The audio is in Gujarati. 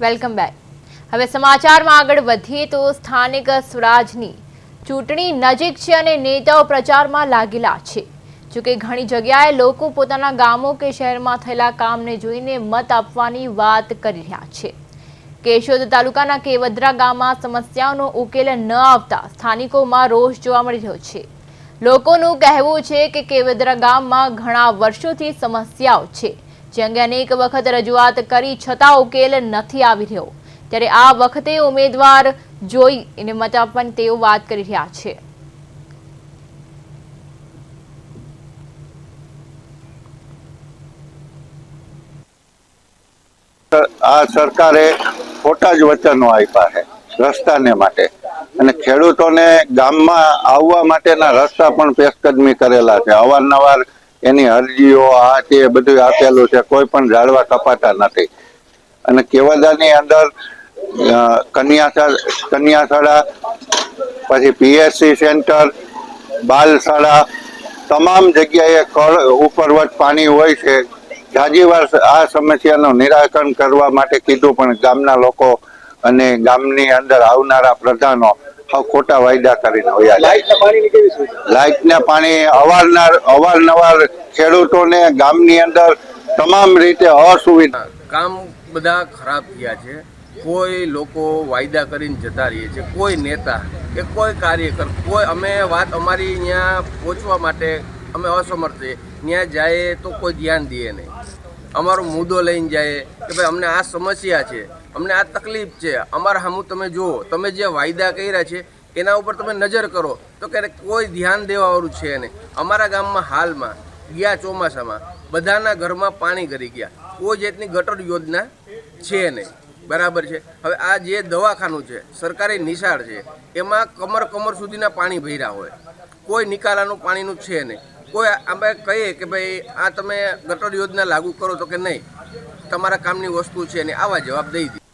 Welcome back. હવે સમાચારમાં આગળ વધીએ તો સ્થાનિક સ્વરાજની ચૂંટણી નજીક છે અને નેતાઓ પ્રચારમાં લાગેલા છે। જોકે ઘણી જગ્યાએ લોકો પોતાના ગામો કે શહેરમાં થયેલા કામને જોઈને મત આપવાની વાત કરી રહ્યા છે। કેશોદ તાલુકાના કેવદરા ગામમાં સમસ્યાઓનો ઉકેલ ન આવતા સ્થાનિકોમાં રોષ જોવા મળી રહ્યો છે। લોકોનું કહેવું છે કે કેવદરા ગામમાં ઘણા વર્ષોથી સમસ્યાઓ છે, જે અંગે અનેક વખત રજૂઆત કરી છતાં ઉકેલ નથી આવી રહ્યો। ત્યારે આ વખતે ઉમેદવાર જોઈને મત આપવાની તેઓ વાત કરી રહ્યા છે। આ સરકારે ખોટા જ વચનો આપ્યા છે રસ્તાને માટે, અને ખેડૂતોને ગામમાં આવવા માટેના રસ્તા પણ પેશકદમી કરેલા છે। અવારનવાર એની અરજીઓ આ તે બધું આપેલું છે, કોઈ પણ ઝાડવા કપાતા નથી। અને કેવદાની અંદર કન્યાશાળા, પછી પીએસસી સેન્ટર, બાલશાળા, તમામ જગ્યાએ ઉપરવટ પાણી હોય છે। જાજી વાર આ સમસ્યાનું નિરાકરણ કરવા માટે કીધું, પણ ગામના લોકો અને ગામની અંદર આવનારા પ્રધાનો ખોટા વાયદા કરીને વયા જાય। લાઇટના પાણી અવારનવાર ખેડૂતોને ગામની અંદર તમામ રીતે અસુવિધા, કામ બધા ખરાબ થયા છે। કોઈ લોકો વાયદા કરીને જતા રહીએ છે, કોઈ નેતા કે કોઈ કાર્યકર, કોઈ અમે વાત અમારી અહીંયા પહોંચવા માટે અમે અસમર્થ છીએ। ત્યાં જાય તો કોઈ ધ્યાન દે નહીં। અમારો મુદ્દો લઈને જાય કે ભાઈ અમને આ સમસ્યા છે, અમને આ તકલીફ છે, અમારા સામું તમે જુઓ, તમે જે વાયદા કર્યા છે એના ઉપર તમે નજર કરો, તો ક્યારેક કોઈ ધ્યાન દેવાવાળું છે નહીં। અમારા ગામમાં હાલમાં ગયા ચોમાસામાં બધાના ઘરમાં પાણી ગરી ગયા, કોઈ જાતની ગટર યોજના છે નહીં, બરાબર છે। હવે આ જે દવાખાનું છે, સરકારી નિશાળ છે, એમાં કમર સુધીના પાણી ભર્યા હોય, કોઈ નિકાલાનું પાણીનું છે નહીં। કોઈ અમે કહીએ કે ભાઈ આ તમે ગટર યોજના લાગુ કરો તો કે નહીં, તમારા કામની વસ્તુ છે ને, આવા જવાબ દઈ દે।